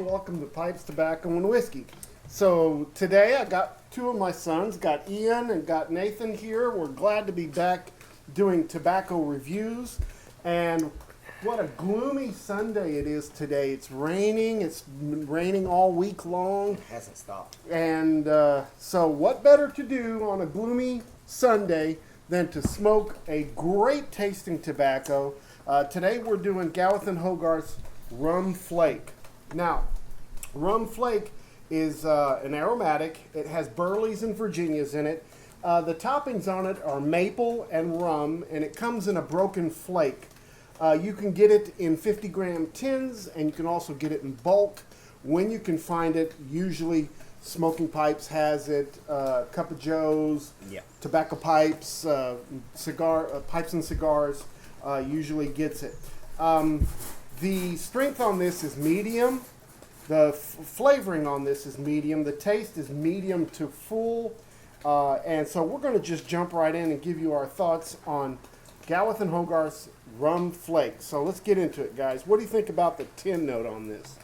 welcome to Pipes, Tobacco, and Whiskey. So today I got two of my sons, got Ian and got Nathan here. We're glad to be back doing tobacco reviews. And what a gloomy Sunday it is today. It's raining. It's been raining all week long. It hasn't stopped. And so what better to do on a gloomy Sunday than to smoke a great tasting tobacco. Today we're doing Gawith and Hoggarth's Rum Flake. Now, Rum Flake is an aromatic. It has Burleys and Virginias in it. The toppings on it are maple and rum, and it comes in a broken flake. You can get it in 50-gram tins, and you can also get it in bulk. When you can find it, usually Smoking Pipes has it, Cup of Joe's, Tobacco Pipes, Pipes and Cigars usually gets it. The strength on this is medium. The flavoring on this is medium. The taste is medium to full. And so we're going to just jump right in and give you our thoughts on Gawith and Hoggarth's Rum Flake. So let's get into it, guys. What do you think about the tin note on this?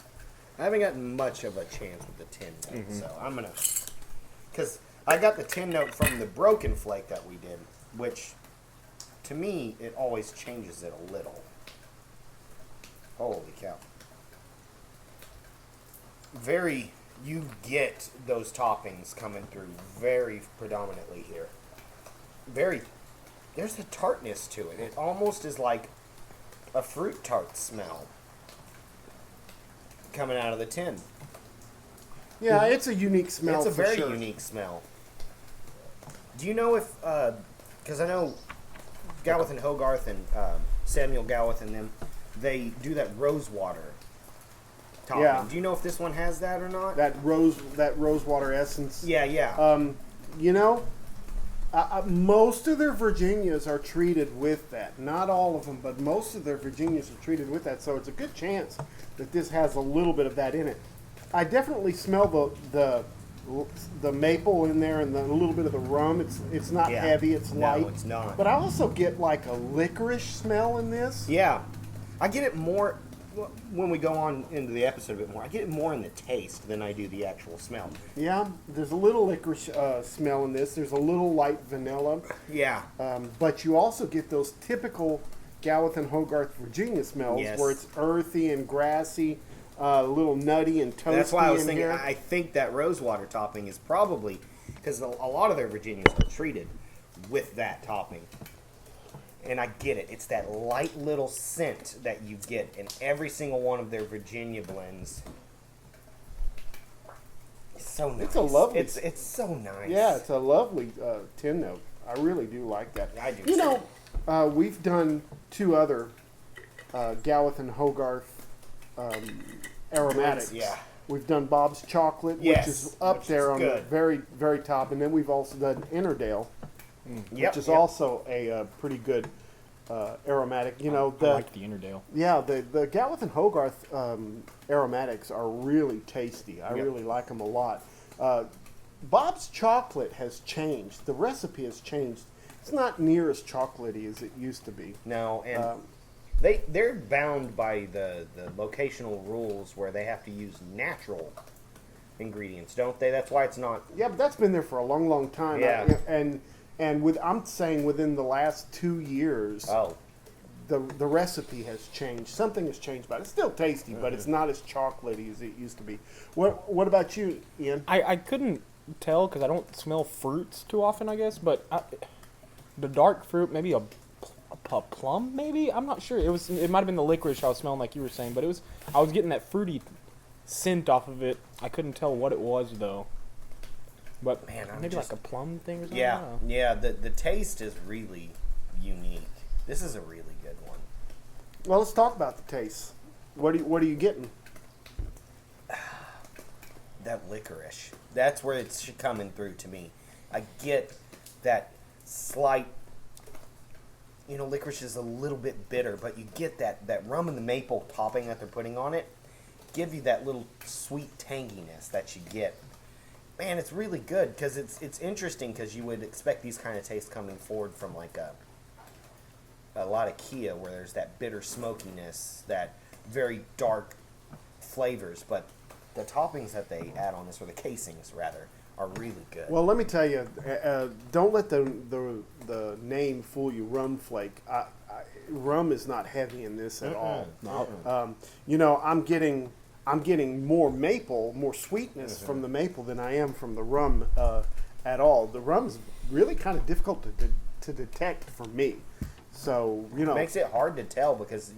I haven't gotten much of a chance with the tin note, so I'm going to... Because I got the tin note from the broken flake that we did, which, to me, it always changes it a little. Holy cow. You get those toppings coming through very predominantly here. There's a tartness to it. It almost is like a fruit tart smell coming out of the tin. Yeah, it's a unique smell. It's a very unique smell. Do you know if, because I know Gawith and Hoggarth and Samuel Gawith and them, they do that rose water topping. Yeah. Do you know if this one has that or not? That rose water essence. Yeah. You know, most of their Virginias are treated with that. Not all of them, but most of their Virginias are treated with that. So it's a good chance that this has a little bit of that in it. I definitely smell the maple in there and a little bit of the rum. It's not heavy. It's light. No, it's not. But I also get like a licorice smell in this. Yeah. I get it more when we go on into the episode a bit more. I get it more in the taste than I do the actual smell. Yeah, there's a little licorice smell in this. There's a little light vanilla. Yeah. But you also get those typical Gawith and Hoggarth Virginia smells where it's earthy and grassy, a little nutty and toasty. That's why I was thinking, here. I think that rosewater topping is probably, because a lot of their Virginias are treated with that topping. And I get it. It's that light little scent that you get in every single one of their Virginia blends. It's so nice. It's a lovely... It's so nice. Yeah, it's a lovely tin note. I really do like that. I do You know, we've done two other Gawith and Hoggarth aromatics. Yeah. We've done Bob's Chocolate, which is up there on the very, very top. And then we've also done Innerdale. Which is also a pretty good aromatic. You know, I like the Innerdale. Yeah, the Gawith and Hoggarth aromatics are really tasty. I really like them a lot. Bob's Chocolate has changed. The recipe has changed. It's not near as chocolatey as it used to be. No, and they're bound by the locational rules where they have to use natural ingredients, don't they? That's why it's not... Yeah, but that's been there for a long, long time. Yeah. And I'm saying within the last 2 years, the recipe has changed. Something has changed about it. It's still tasty, but it's not as chocolatey as it used to be. What about you, Ian? I couldn't tell because I don't smell fruits too often, I guess. But the dark fruit, maybe a plum, maybe? I'm not sure. It might have been the licorice I was smelling like you were saying. But I was getting that fruity scent off of it. I couldn't tell what it was, though. But man, maybe like a plum thing or something? Yeah. The taste is really unique. This is a really good one. Well, let's talk about the taste. What are you getting? That licorice. That's where it's coming through to me. I get that slight... You know, licorice is a little bit bitter, but you get that rum and the maple topping that they're putting on it. Give you that little sweet tanginess that you get. Man, it's really good because it's interesting because you would expect these kind of tastes coming forward from like a lot of Kia where there's that bitter smokiness, that very dark flavors, but the toppings that they add on this, or the casings rather, are really good. Well, let me tell you, don't let the name fool you. Rum Flake. Rum is not heavy in this at all. No. You know, I'm getting more maple, more sweetness from the maple than I am from the rum at all. The rum's really kind of difficult to detect for me. So you know, it makes it hard to tell because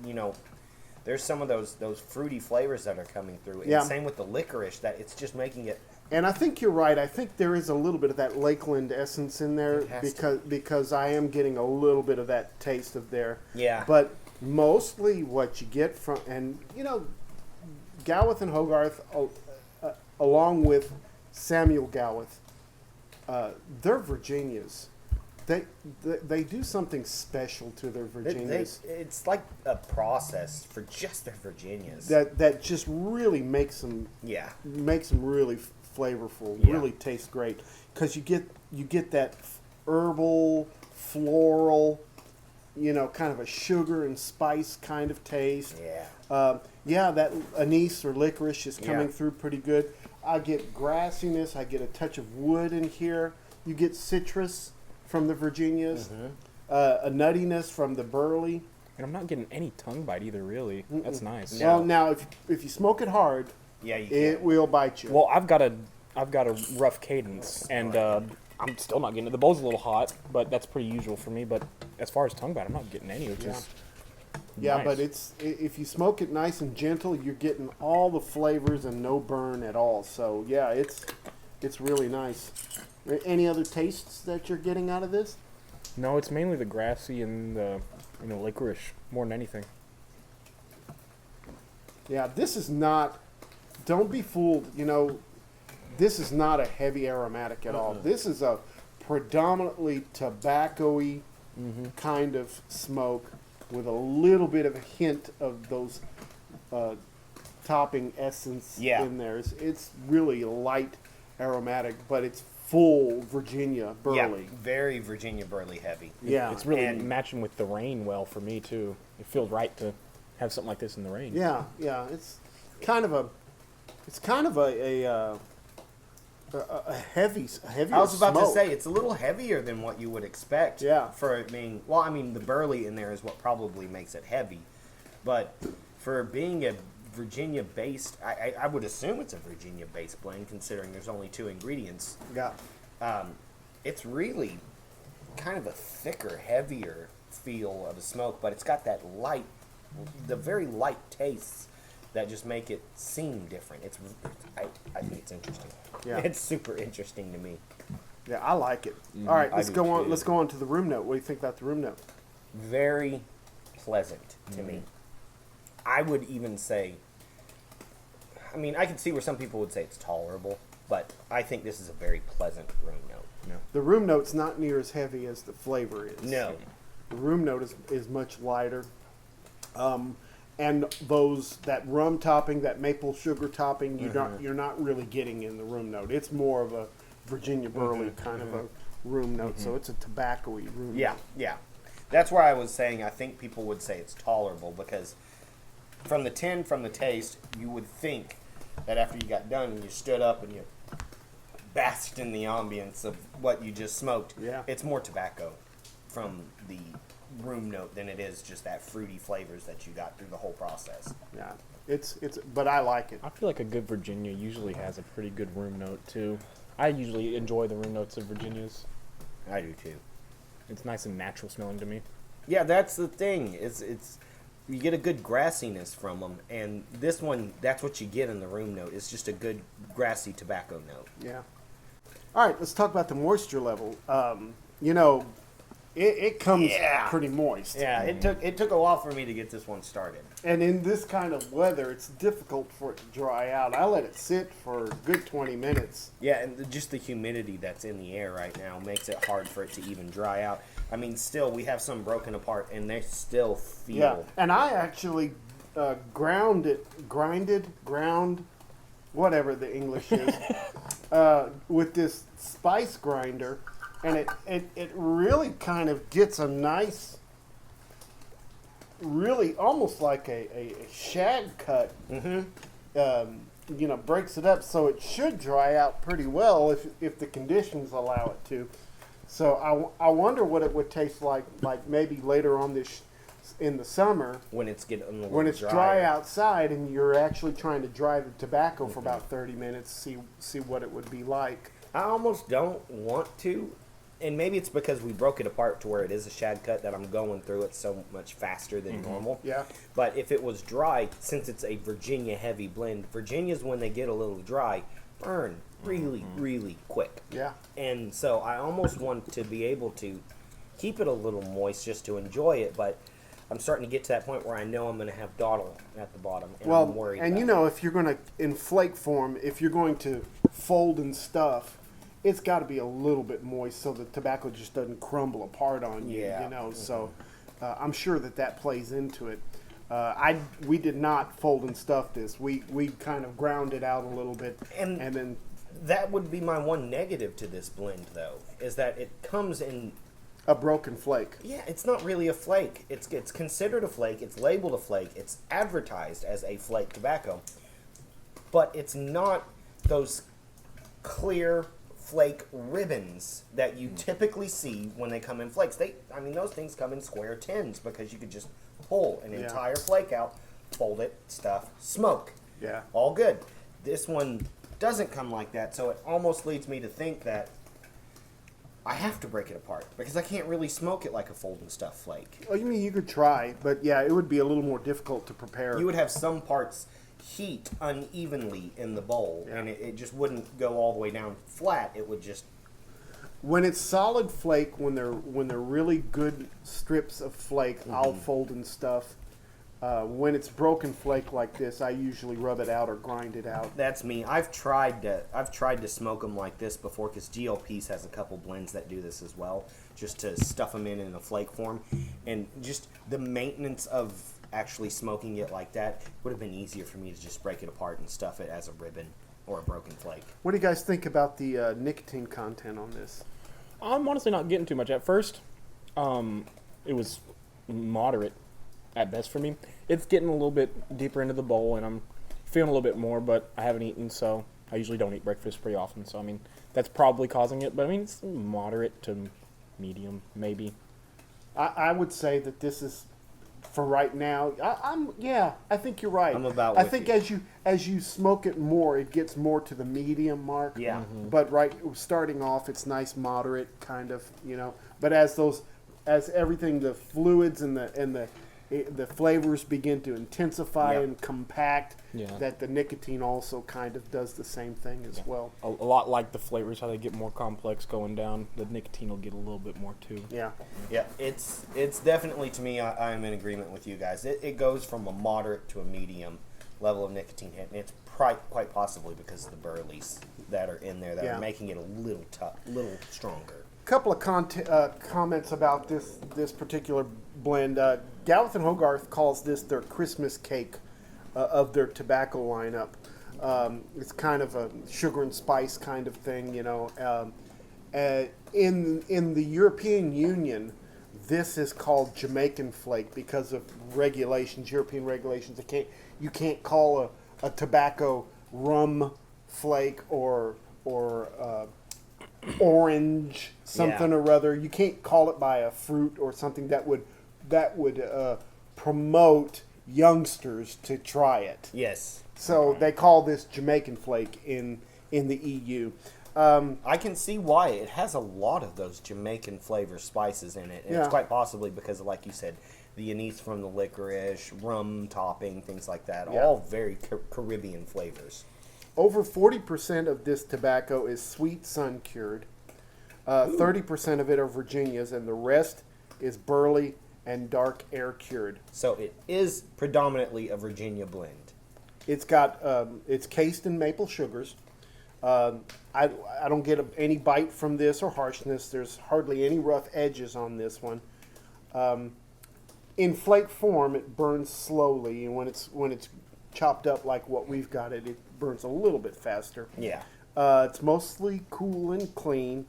there's some of those fruity flavors that are coming through. And Yeah. same with the licorice, that it's just making it. And I think you're right. I think there is a little bit of that Lakeland essence in there It has to. because I am getting a little bit of that taste of there. Yeah. But mostly what you get from, and Gawith and Hoggarth, along with Samuel Gawith, they're Virginias. They do something special to their Virginias It's like a process for just their Virginias. that just really makes them Yeah. really flavorful, Yeah. really tastes great because you get that herbal, floral, kind of a sugar and spice kind of taste. Yeah. That anise or licorice is coming Yeah. through pretty good. I get grassiness. I get a touch of wood in here. You get citrus from the Virginias, a nuttiness from the Burley. And I'm not getting any tongue bite either, really. That's nice. No. Well, now if you smoke it hard, Yeah. You it can. will bite you. Well, I've got a rough cadence, and I'm still not getting it. The bowl's a little hot, but that's pretty usual for me. But as far as tongue bite, I'm not getting any, which is Yeah, nice. but if you smoke it nice and gentle, you're getting all the flavors and no burn at all. So yeah, it's really nice. Any other tastes that you're getting out of this? No, it's mainly the grassy and the licorice more than anything. Yeah, this is not. Don't be fooled. This is not a heavy aromatic at all. This is a predominantly tobacco-y kind of smoke with a little bit of a hint of those topping essence Yeah. in there. It's really light aromatic, but it's full Virginia Burley. Yeah. Very Virginia Burley heavy. Yeah. It's really And- matching with the rain well for me too. It feels right to have something like this in the rain. Yeah, it's kind of a heavy. I was about to smoke. say it's a little heavier than what you would expect. Yeah. For it being, well, I mean, the Burley in there is what probably makes it heavy, but for being a Virginia-based, I would assume it's a Virginia-based blend, considering there's only 2 ingredients. Yeah. It's really kind of a thicker, heavier feel of a smoke, but it's got that light, the very light tastes that just make it seem different. I think it's interesting. Yeah. It's super interesting to me. Yeah, I like it. All right, I let's do go on. too. Let's go on to the room note. What do you think about the room note? Very pleasant to me. I would even say, I mean, I can see where some people would say it's tolerable, but I think this is a very pleasant room note. The room note's not near as heavy as the flavor is. No. The room note is much lighter. And that rum topping, that maple sugar topping, you're not really getting in the room note. It's more of a Virginia Burley kind of a room note, so it's a tobacco-y room Yeah, note. yeah. That's where I was saying I think people would say it's tolerable because from the taste, you would think that after you got done and you stood up and you basked in the ambience of what you just smoked, Yeah. it's more tobacco from the room note than it is just that fruity flavors that you got through the whole process. Yeah, but I like it. I feel like a good Virginia usually has a pretty good room note too. I usually enjoy the room notes of Virginias. I do too. It's nice and natural smelling to me. Yeah, that's the thing. It's you get a good grassiness from them, and this one, that's what you get in the room note. It's just a good grassy tobacco note. Yeah. All right, let's talk about the moisture level. It comes Yeah. pretty moist. Yeah, it took a while for me to get this one started. And in this kind of weather, it's difficult for it to dry out. I let it sit for a good 20 minutes. Yeah, and just the humidity that's in the air right now makes it hard for it to even dry out. I mean, still, we have some broken apart, and they still feel. Yeah, and I actually ground, whatever the English is, with this spice grinder, and it really kind of gets a nice, really almost like a shag cut breaks it up, so it should dry out pretty well if the conditions allow it to. So I wonder what it would taste like maybe later on in the summer when it's getting a little when it's drier. dry outside and you're actually trying to dry the tobacco for about 30 minutes, see what it would be like. I almost don't want to, and maybe it's because we broke it apart to where it is a shad cut that I'm going through it so much faster than normal. Yeah. But if it was dry, since it's a Virginia heavy blend, Virginias, when they get a little dry, burn really, really quick. Yeah. And so I almost want to be able to keep it a little moist just to enjoy it, but I'm starting to get to that point where I know I'm going to have dottle at the bottom, and I'm worried and about it. if you're going to, in flake form, if you're going to fold and stuff, it's got to be a little bit moist so the tobacco just doesn't crumble apart on you, Yeah. So I'm sure that plays into it. We did not fold and stuff this. We kind of ground it out a little bit, and then that would be my one negative to this blend, though, is that it comes in a broken flake. Yeah, it's not really a flake. It's considered a flake. It's labeled a flake. It's advertised as a flake tobacco. But it's not those clear flake ribbons that you typically see when they come in flakes. Those things come in square tins because you could just pull an entire flake out, fold it, stuff, smoke. Yeah. All good. This one doesn't come like that, so it almost leads me to think that I have to break it apart because I can't really smoke it like a fold and stuff flake. Oh, you mean you could try, but yeah, it would be a little more difficult to prepare. You would have some parts heat unevenly in the bowl, and it just wouldn't go all the way down flat. It would just... When it's solid flake, when they're really good strips of flake, I'll fold and stuff. When it's broken flake like this, I usually rub it out or grind it out. That's me. I've tried to smoke them like this before because GLP's has a couple blends that do this as well, just to stuff them in a flake form, and just the maintenance of actually smoking it like that would have been easier for me to just break it apart and stuff it as a ribbon or a broken flake. What do you guys think about the nicotine content on this? I'm honestly not getting too much. At first, it was moderate at best for me. It's getting a little bit deeper into the bowl, and I'm feeling a little bit more, but I haven't eaten, so I usually don't eat breakfast pretty often, so that's probably causing it, but it's moderate to medium, maybe. I would say that this is, for right now, I think you're right. I'm about I with think you. as you smoke it more, it gets more to the medium mark. Yeah. But starting off, it's nice, moderate kind of, But as everything, the fluids and the flavors begin to intensify and compact, that the nicotine also kind of does the same thing as well. A lot like the flavors, how they get more complex going down, the nicotine will get a little bit more too. Yeah. Yeah, it's definitely, to me, I'm in agreement with you guys. It goes from a moderate to a medium level of nicotine hit, and it's quite possibly because of the Burleys that are in there that are making it a little stronger. Couple of comments about this particular blend. Gawith and Hoggarth calls this their Christmas cake of their tobacco lineup. It's kind of a sugar and spice kind of thing, in the European Union, this is called Jamaican flake because of regulations, European regulations. You can't call a tobacco rum flake or orange something or other. You can't call it by a fruit or something that would promote youngsters to try it. Yes. So they call this Jamaican flake in the EU. I can see why. It has a lot of those Jamaican flavor spices in it. And it's quite possibly because, like you said, the anise from the licorice, rum topping, things like that. All very Caribbean flavors. Over 40% of this tobacco is sweet sun cured. 30% of it are Virginias, and the rest is Burley and dark air cured. So it is predominantly a Virginia blend. It's got it's cased in maple sugars. I don't get any bite from this or harshness. There's hardly any rough edges on this one. In flake form, it burns slowly, and when it's chopped up like what we've got it burns a little bit faster. Yeah. It's mostly cool and clean.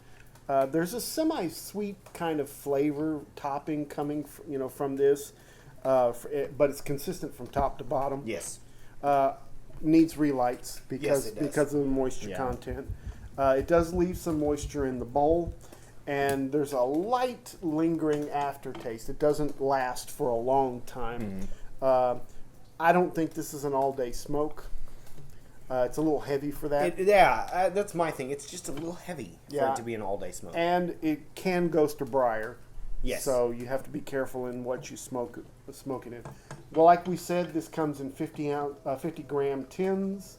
There's a semi-sweet kind of flavor topping coming, from this, but it's consistent from top to bottom. Yes. needs relights Yes, it does. because of the moisture Yeah. content. It does leave some moisture in the bowl, and there's a light lingering aftertaste. It doesn't last for a long time. I don't think this is an all-day smoke. It's a little heavy for that. That's my thing. It's just a little heavy for Yeah. it to be an all-day smoke. And it can ghost a briar. Yes. So you have to be careful in what you smoke it in. Well, like we said, this comes in 50 gram tins,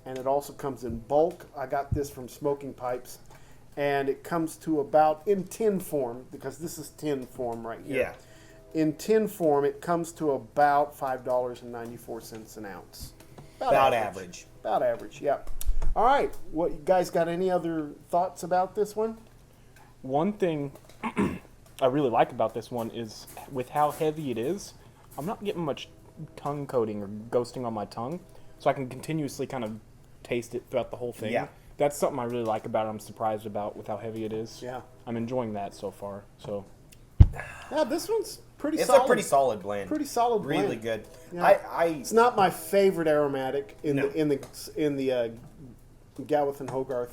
and it also comes in bulk. I got this from Smoking Pipes, and it comes to about, in tin form, because this is tin form right here. Yeah. In tin form, it comes to about $5.94 an ounce. About average. About average, yeah. All right. What, you guys got any other thoughts about this one? One thing I really like about this one is with how heavy it is, I'm not getting much tongue coating or ghosting on my tongue, so I can continuously kind of taste it throughout the whole thing. Yeah. That's something I really like about it. I'm surprised about with how heavy it is. Yeah. I'm enjoying that so far. So Yeah, this one's pretty It's solid. a pretty solid blend. Pretty solid blend. Really good. Yeah. It's not my favorite aromatic in No. the Gawith and Hoggarth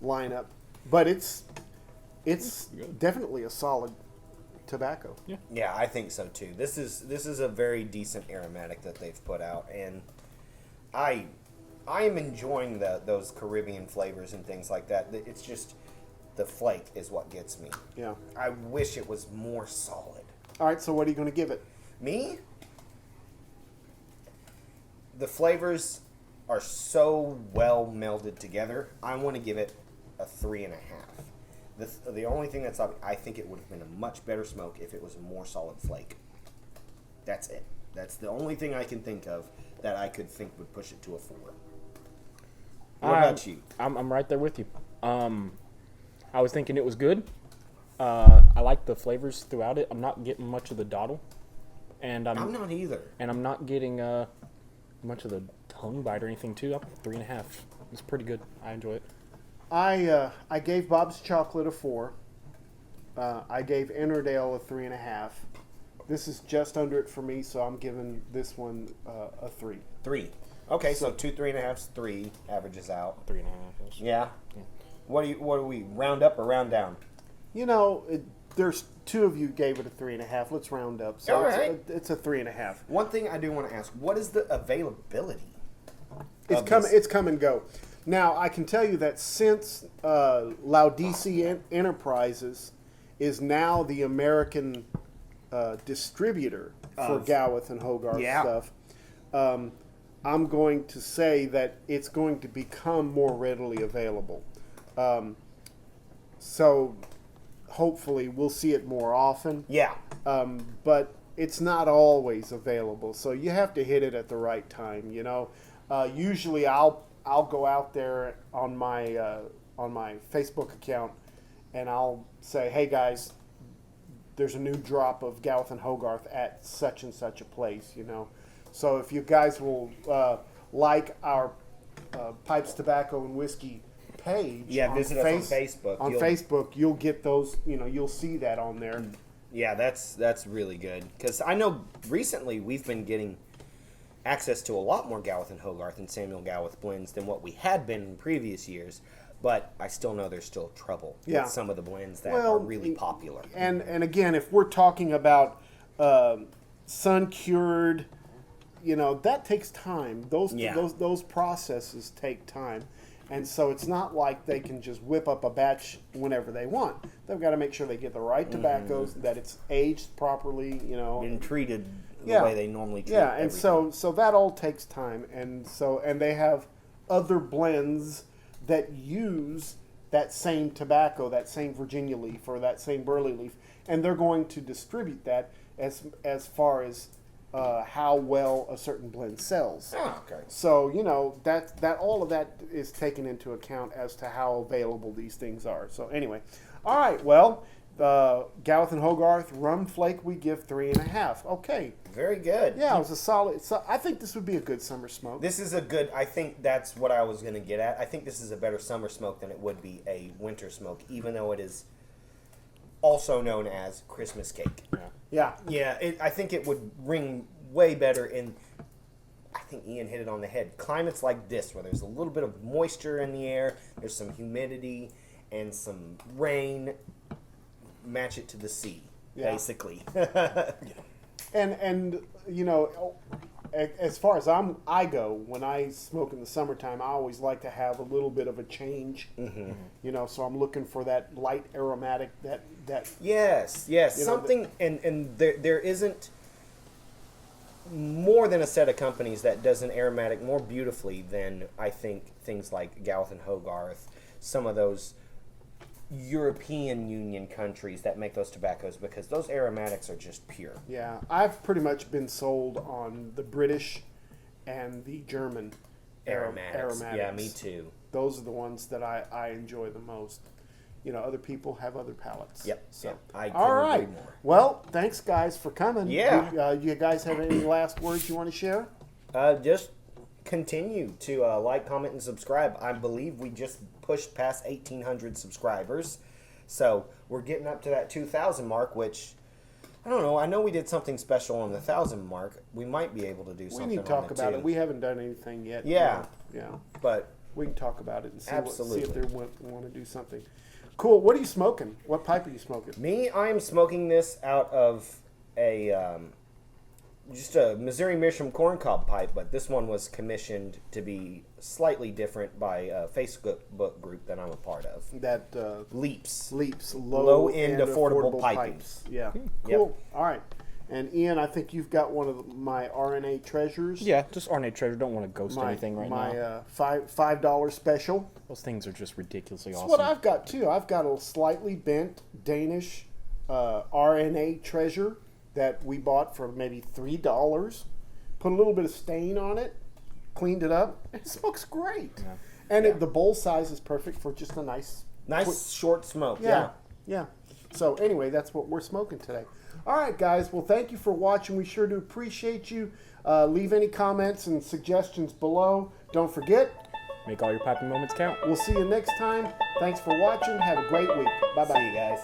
lineup, but it's definitely a solid tobacco. Yeah, I think so too. This is a very decent aromatic that they've put out, and I am enjoying those Caribbean flavors and things like that. It's just the flake is what gets me. Yeah. I wish it was more solid. All right. So what are you going to give it? Me? The flavors are so well melded together. I want to give it a 3.5. The only thing that's up, I think it would have been a much better smoke if it was a more solid flake. That's it. That's the only thing I can think of that I could think would push it to a 4. What about you? I'm right there with you. I was thinking it was good. I like the flavors throughout it. I'm not getting much of the dottle, and I'm not either. And I'm not getting much of the tongue bite or anything too. Up 3.5. It's pretty good. I enjoy it. I gave Bob's Chocolate a 4. I gave Ennerdale a 3.5. This is just under it for me, so I'm giving this one a 3. 3. Okay, so 2 3.5s, 3 averages out. 3.5. Yeah. What do we round up or round down? You know, there's 2 of you gave it a 3.5. Let's round up. So All right. it's a 3.5. One thing I do want to ask: what is the availability? It's come and go. Now I can tell you that since Laudisi Enterprises is now the American distributor for Gawith and Hoggarth stuff, I'm going to say that it's going to become more readily available. So hopefully we'll see it more often. Yeah. But it's not always available, so you have to hit it at the right time. You know, usually I'll go out there on my Facebook account and I'll say, "Hey guys, there's a new drop of Gawith and Hoggarth at such and such a place." You know, so if you guys will like our Pipes, Tobacco, and Whiskey page, visit us on Facebook. On Facebook, you'll get those. You know, you'll see that on there. Yeah, that's really good because I know recently we've been getting access to a lot more Gawith and Hoggarth and Samuel Gawith blends than what we had been in previous years. But I still know there's still trouble with some of the blends that are really popular. And again, if we're talking about sun cured, you know, that takes time. Those processes take time. And so it's not like they can just whip up a batch whenever they want. They've got to make sure they get the right tobaccos, that it's aged properly, you know. And treated the way they normally treat and everything. so that all takes time. And they have other blends that use that same tobacco, that same Virginia leaf or that same Burley leaf, and they're going to distribute that as far as how well a certain blend sells. Oh, okay. So you know that all of that is taken into account as to how available these things are. So anyway, all right. Well, Gawith and Hoggarth rum flake we give 3.5. Okay. Very good. Yeah, it was a solid. So I think this would be a good summer smoke. This is a good, I think that's what I was going to get at. I think this is a better summer smoke than it would be a winter smoke, even though it is also known as Christmas cake. Yeah. Yeah, I think it would ring way better in I think Ian hit it on the head. Climates like this, where there's a little bit of moisture in the air, there's some humidity and some rain, match it to the sea, basically. And you know, as far as I go, when I smoke in the summertime, I always like to have a little bit of a change. You know, so I'm looking for that light aromatic, that Yes, you know, something, and there isn't more than a set of companies that does an aromatic more beautifully than I think things like Gawith and Hoggarth, some of those European Union countries that make those tobaccos, because those aromatics are just pure. Yeah, I've pretty much been sold on the British and the German Aromatics. Yeah, me too. Those are the ones that I enjoy the most. You know, other people have other palates. Yep. So, Yep. I all couldn't right. agree more. Well, thanks guys for coming. Yeah. You guys have any last words you want to share? Just continue to like, comment, and subscribe. I believe we just pushed past 1,800 subscribers, so we're getting up to that 2,000 mark, which I don't know. I know we did something special on the 1,000 mark. We might be able to do something. We need to talk about it. We haven't done anything yet. Yeah. Yeah. But We can talk about it and see, absolutely. see if they want to do something. Cool. What are you smoking? What pipe are you smoking? Me, I am smoking this out of a just a Missouri Mission corncob pipe, but this one was commissioned to be slightly different by a Facebook group that I'm a part of. That Leaps. low-end affordable piping. Yeah. Cool. All right. And Ian, I think you've got one of my RNA treasures. Yeah, just RNA treasure. Don't want to ghost My, anything right my, now. $5 special. Those things are just ridiculously That's awesome. what I've got too. I've got a slightly bent Danish RNA treasure that we bought for maybe $3. Put a little bit of stain on it, cleaned it up. It smokes great. Yeah. And the bowl size is perfect for just a nice Short smoke. Yeah. So anyway, that's what we're smoking today. All right, guys. Well, thank you for watching. We sure do appreciate you. Leave any comments and suggestions below. Don't forget, Make all your piping moments count. we'll see you next time. Thanks for watching. Have a great week. Bye-bye. See you guys.